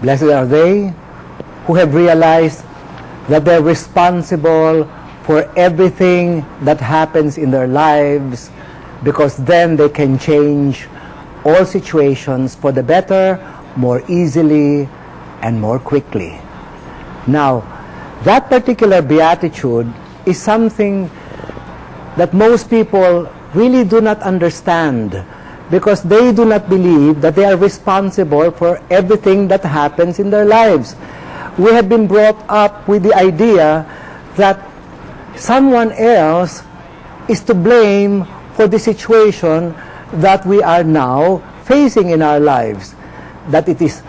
Blessed are they who have realized that they're responsible for everything that happens in their lives, because then they can change all situations for the better, more easily, and more quickly. Now, that particular beatitude is something that most people really do not understand, because they do not believe that they are responsible for everything that happens in their lives. We have been brought up with the idea that someone else is to blame for the situation that we are now facing in our lives. That it is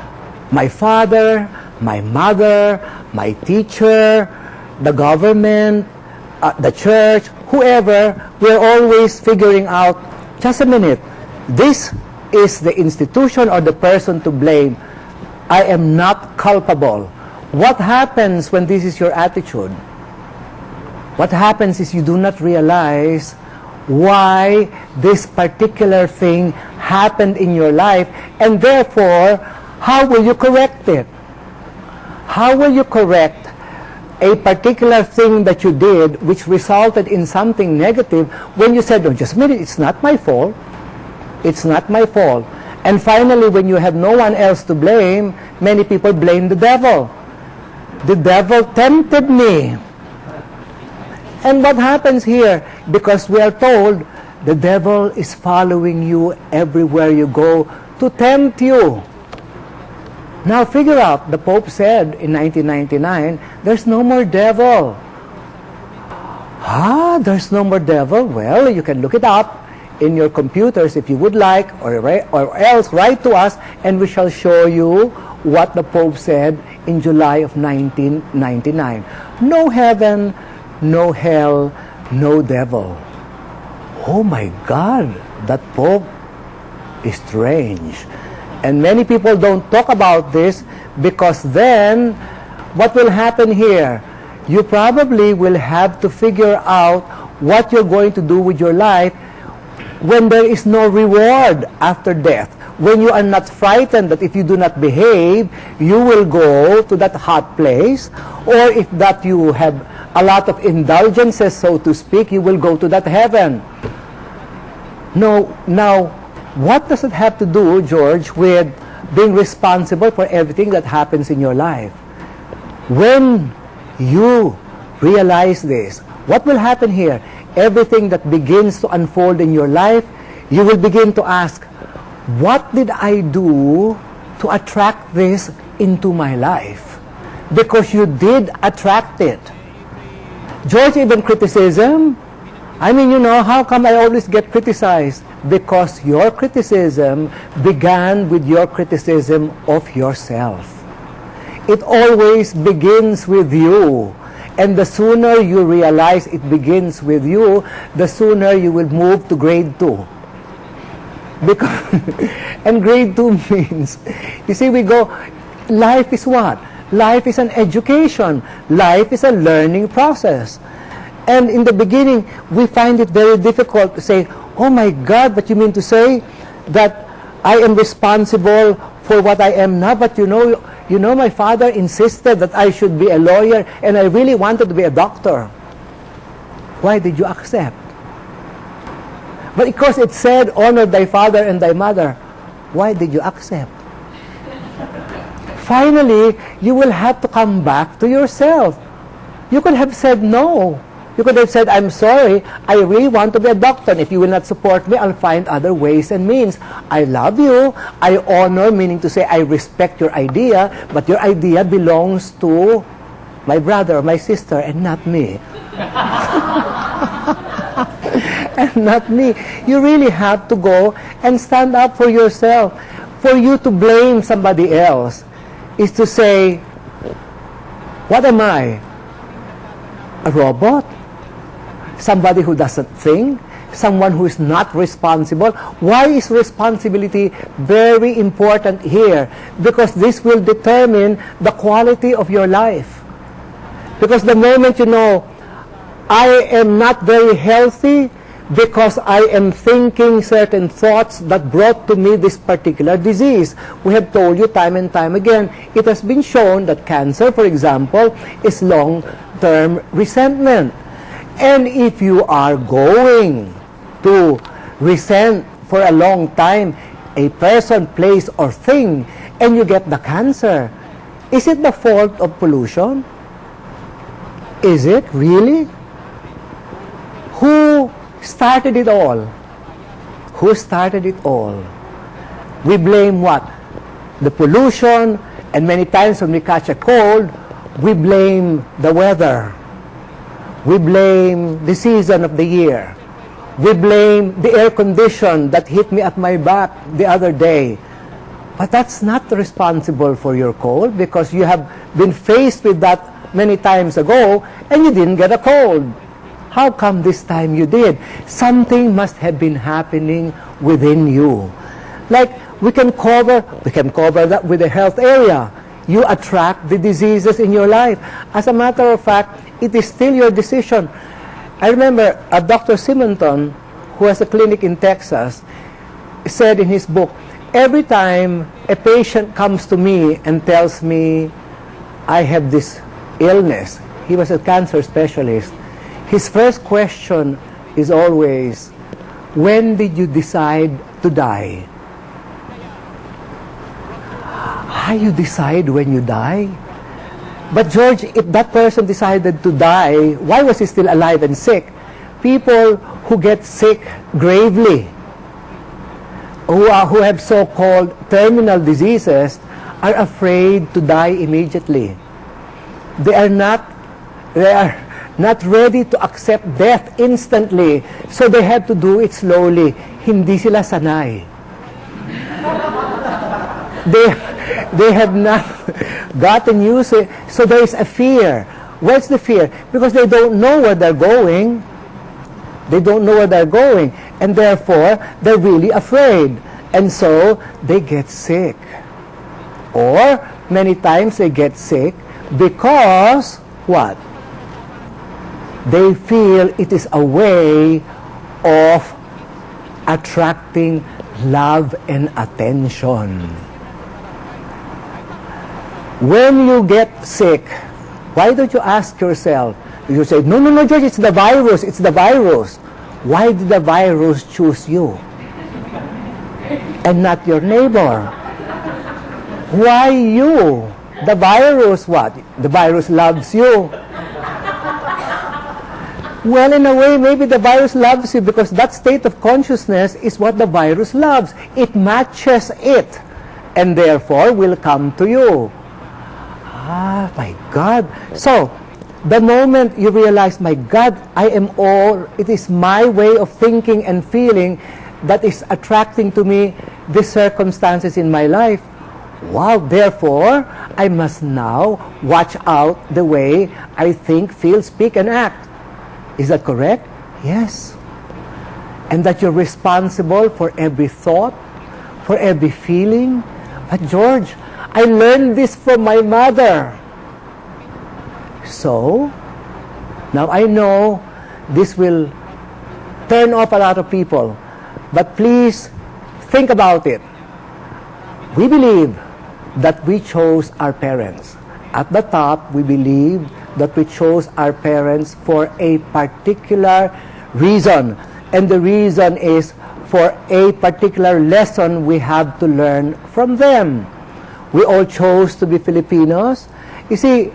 my father, my mother, my teacher, the government, the church, whoever. We're always figuring out, just a minute, this is the institution or the person to blame. I am not culpable. What happens when this is your attitude? What happens is you do not realize why this particular thing happened in your life, and therefore, how will you correct it? How will you correct a particular thing that you did which resulted in something negative when you said, "No, just a minute, it's not my fault. It's not my fault." And finally, when you have no one else to blame, many people blame the devil. The devil tempted me. And what happens here? Because we are told the devil is following you everywhere you go to tempt you. Now figure out, the Pope said in 1999, there's no more devil. There's no more devil? Well, you can look it up in your computers if you would like, or else write to us and we shall show you what the Pope said in July of 1999. No heaven, no hell, no devil. Oh my God, that Pope is strange. And many people don't talk about this, because then what will happen here? You probably will have to figure out what you're going to do with your life when there is no reward after death. When you are not frightened that if you do not behave, you will go to that hot place, or if that you have a lot of indulgences, so to speak, you will go to that heaven. No, now, what does it have to do, George, with being responsible for everything that happens in your life? When you realize this, what will happen here? Everything that begins to unfold in your life, you will begin to ask, what did I do to attract this into my life? Because you did attract it. George, even criticism. I mean, how come I always get criticized? Because your criticism began with your criticism of yourself. It always begins with you. And the sooner you realize it begins with you, the sooner you will move to grade 2. Because, and grade 2 means, you see, we go, life is what? Life is an education. Life is a learning process. And in the beginning, we find it very difficult to say, oh my God, but you mean to say that I am responsible for what I am now? But you know, my father insisted that I should be a lawyer, and I really wanted to be a doctor. Why did you accept? But because it said, honor thy father and thy mother, why did you accept? Finally, you will have to come back to yourself. You could have said no. You could have said, I'm sorry, I really want to be a doctor. And if you will not support me, I'll find other ways and means. I love you. I honor, meaning to say I respect your idea, but your idea belongs to my brother or my sister and not me. And not me. You really have to go and stand up for yourself. For you to blame somebody else is to say, what am I? A robot? Somebody who doesn't think? Someone who is not responsible? Why is responsibility very important here? Because this will determine the quality of your life. Because the moment you know, I am not very healthy because I am thinking certain thoughts that brought to me this particular disease. We have told you time and time again, it has been shown that cancer, for example, is long-term resentment. And if you are going to resent for a long time a person, place, or thing, and you get the cancer, is it the fault of pollution? Is it really? Who started it all? Who started it all? We blame what? The pollution, and many times when we catch a cold, we blame the weather. We blame the season of the year. We blame the air condition that hit me at my back the other day. But that's not responsible for your cold because you have been faced with that many times ago and you didn't get a cold. How come this time you did? Something must have been happening within you. Like we can cover that with the health area. You attract the diseases in your life. As a matter of fact, it is still your decision. I remember Dr. Simonton, who has a clinic in Texas, said in his book, every time a patient comes to me and tells me, I have this illness, he was a cancer specialist, his first question is always, when did you decide to die? You decide when you die? But George, if that person decided to die, why was he still alive and sick? People who get sick gravely, who have so-called terminal diseases, are afraid to die immediately. They are not ready to accept death instantly, so they have to do it slowly. Hindi sila sanay. They have not gotten used to it. So there is a fear. What's the fear? Because they don't know where they're going. They don't know where they're going. And therefore, they're really afraid. And so, they get sick. Or, many times they get sick because, what? They feel it is a way of attracting love and attention. When you get sick, why don't you ask yourself, you say, no, George, it's the virus, it's the virus. Why did the virus choose you? And not your neighbor? Why you? The virus, what? The virus loves you. Well, in a way, maybe the virus loves you because that state of consciousness is what the virus loves. It matches it, and therefore will come to you. Ah, my God. So, the moment you realize, my God, it is my way of thinking and feeling that is attracting to me the circumstances in my life. Wow, therefore, I must now watch out the way I think, feel, speak, and act. Is that correct? Yes. And that you're responsible for every thought, for every feeling. But George, I learned this from my mother. So, now I know this will turn off a lot of people. But please, think about it. We believe that we chose our parents. At the top, we believe that we chose our parents for a particular reason. And the reason is for a particular lesson we have to learn from them. We all chose to be Filipinos. You see,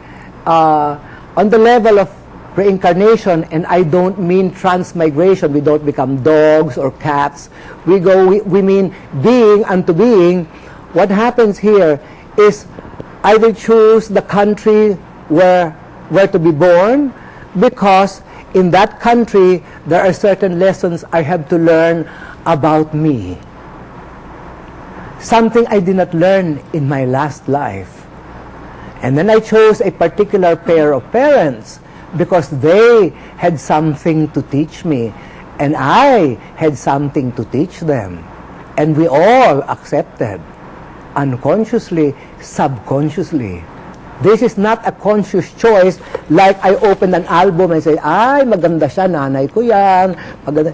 on the level of reincarnation, and I don't mean transmigration, we don't become dogs or cats. We mean being unto being. What happens here is I will choose the country where to be born, because in that country there are certain lessons I have to learn about me. Something I did not learn in my last life. And then I chose a particular pair of parents because they had something to teach me and I had something to teach them. And we all accepted, unconsciously, subconsciously. This is not a conscious choice like I open an album and say, ay, maganda siya, nanay ko yan. Maganda.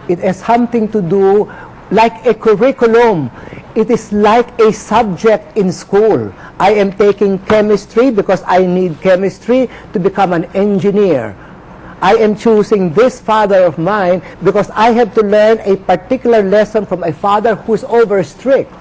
It has something to do like a curriculum. It is like a subject in school. I am taking chemistry because I need chemistry to become an engineer. I am choosing this father of mine because I have to learn a particular lesson from a father who's over strict.